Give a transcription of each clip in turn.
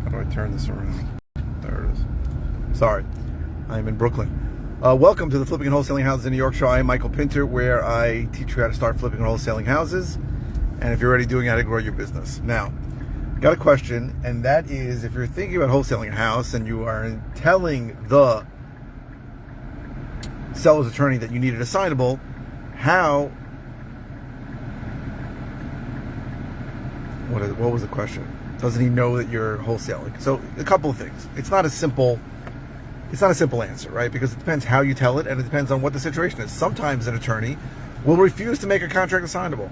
How do I turn this around? There it is. Sorry, I'm in Brooklyn. Welcome to the Flipping and Wholesaling Houses in New York show. I'm Michael Pinter, where I teach you how to start flipping and wholesaling houses, and if you're already doing it, how to grow your business. Now, got a question, and that is, if you're thinking about wholesaling a house and you are telling the seller's attorney that you need an assignable, how? What was the question? Doesn't he know that you're wholesaling? So a couple of things. It's not a simple answer, right? Because it depends how you tell it, and it depends on what the situation is. Sometimes an attorney will refuse to make a contract assignable,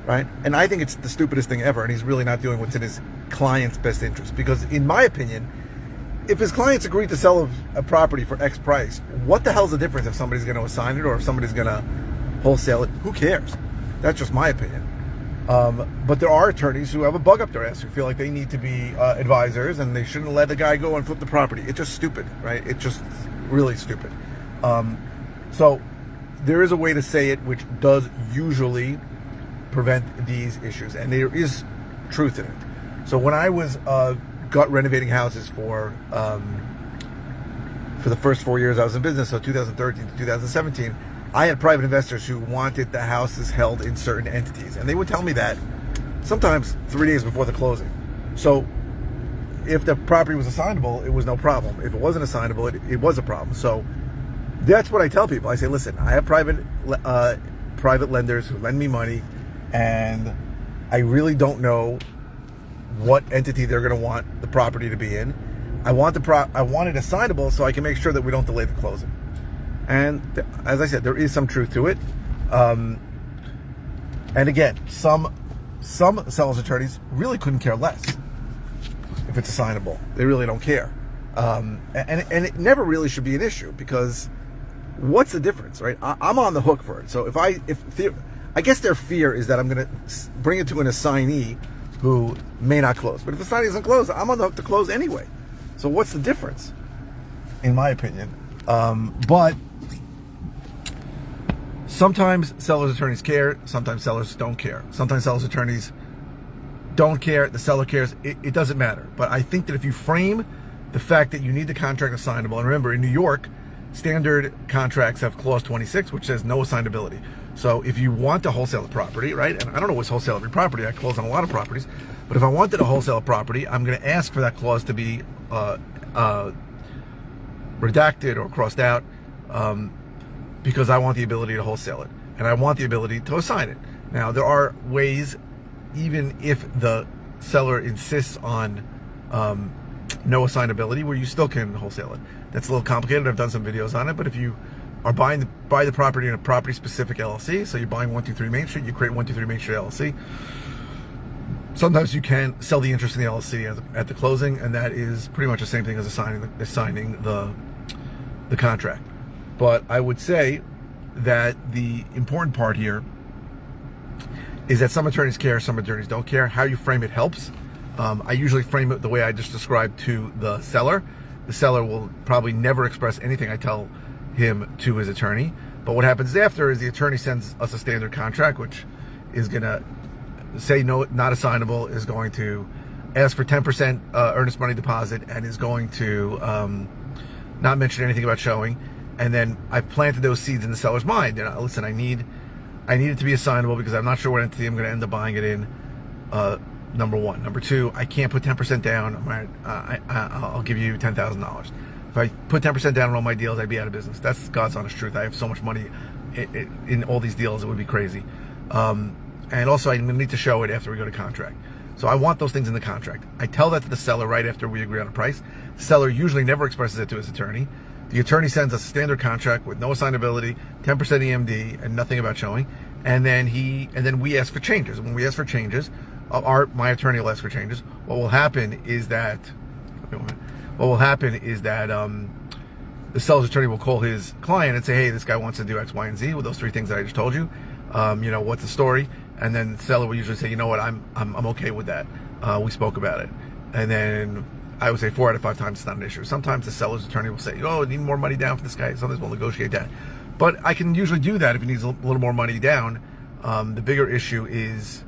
right? And I think it's the stupidest thing ever, and he's really not doing what's in his client's best interest. Because in my opinion, if his clients agreed to sell a property for X price, what the hell's the difference if somebody's going to assign it or if somebody's going to wholesale it? Who cares? That's just my opinion. But there are attorneys who have a bug up their ass who feel like they need to be advisors and they shouldn't let the guy go and flip the property. It's just stupid, right? It's just really stupid. So there is a way to say it which does usually prevent these issues, and there is truth in it. So when I was gut renovating houses for the first 4 years I was in business, so 2013 to 2017, I had private investors who wanted the houses held in certain entities, and they would tell me that sometimes 3 days before the closing. So if the property was assignable, it was no problem. If it wasn't assignable, it was a problem. So that's what I tell people. I say, listen, I have private lenders who lend me money, and I really don't know what entity they're going to want the property to be in. I want it assignable so I can make sure that we don't delay the closing. And as I said, there is some truth to it. And again, some sellers attorneys really couldn't care less if it's assignable. They really don't care. And it never really should be an issue, because what's the difference, right? I'm on the hook for it. So I guess their fear is that I'm going to bring it to an assignee who may not close. But if the assignee doesn't close, I'm on the hook to close anyway. So what's the difference, in my opinion? But sometimes sellers attorneys care, sometimes sellers don't care. Sometimes sellers attorneys don't care, the seller cares. It doesn't matter. But I think that if you frame the fact that you need the contract assignable, and remember, in New York, standard contracts have clause 26, which says no assignability. So if you want to wholesale a property, right, and I don't always wholesale every property, I close on a lot of properties, but if I wanted to wholesale a property, I'm going to ask for that clause to be redacted or crossed out, because I want the ability to wholesale it, and I want the ability to assign it. Now, there are ways, even if the seller insists on no assignability, where you still can wholesale it. That's a little complicated. I've done some videos on it, but if you are buy the property in a property-specific LLC, so you're buying 123 Main Street, you create 123 Main Street LLC. Sometimes you can sell the interest in the LLC at the closing, and that is pretty much the same thing as assigning the contract. But I would say that the important part here is that some attorneys care, some attorneys don't care. How you frame it helps. I usually frame it the way I just described to the seller. The seller will probably never express anything I tell him to his attorney. But what happens after is the attorney sends us a standard contract, which is going to say no, not assignable, is going to ask for 10% earnest money deposit, and is going to not mention anything about showing. And then I've planted those seeds in the seller's mind. And listen, I need it to be assignable because I'm not sure what entity I'm going to end up buying it in. Number one. Number two, I can't put 10% down. I'll give you $10,000. If I put 10% down on all my deals, I'd be out of business. That's God's honest truth. I have so much money in all these deals, it would be crazy. And also, I'm going to need to show it after we go to contract. So I want those things in the contract. I tell that to the seller right after we agree on a price. The seller usually never expresses it to his attorney. The attorney sends us a standard contract with no assignability, 10% EMD, and nothing about showing. And then we ask for changes. When we ask for changes, my attorney will ask for changes. What will happen is that the seller's attorney will call his client and say, hey, this guy wants to do X, Y, and Z with those three things that I just told you. What's the story? And then the seller will usually say, you know what, I'm okay with that. We spoke about it. And then I would say 4 out of 5 times it's not an issue. Sometimes the seller's attorney will say, I need more money down for this guy. Sometimes we'll negotiate that. But I can usually do that if he needs a little more money down. The bigger issue is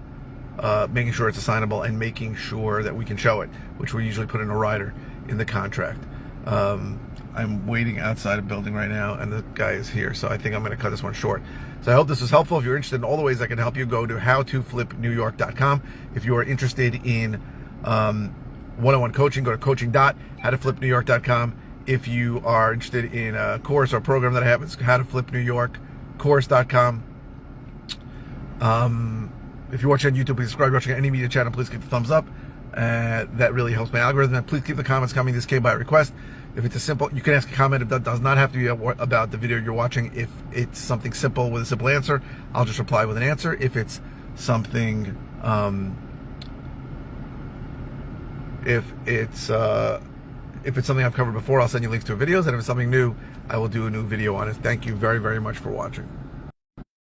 making sure it's assignable, and making sure that we can show it, which we usually put in a rider in the contract. I'm waiting outside a building right now, and the guy is here, so I think I'm going to cut this one short. So I hope this was helpful. If you're interested in all the ways I can help you, go to howtoflipnewyork.com. If you are interested in one-on-one coaching, go to coaching.howtoflipnewyork.com. If you are interested in a course or program that I have, it's howtoflipnewyorkcourse.com. If you're watching on YouTube, please subscribe. If you're watching on any media channel, please give the thumbs up. That really helps my algorithm. And please keep the comments coming. This came by request. If it's a simple, you can ask a comment. That does not have to be about the video you're watching. If it's something simple with a simple answer, I'll just reply with an answer. If it's something, if it's something I've covered before, I'll send you links to videos. And if it's something new, I will do a new video on it. Thank you very, very much for watching.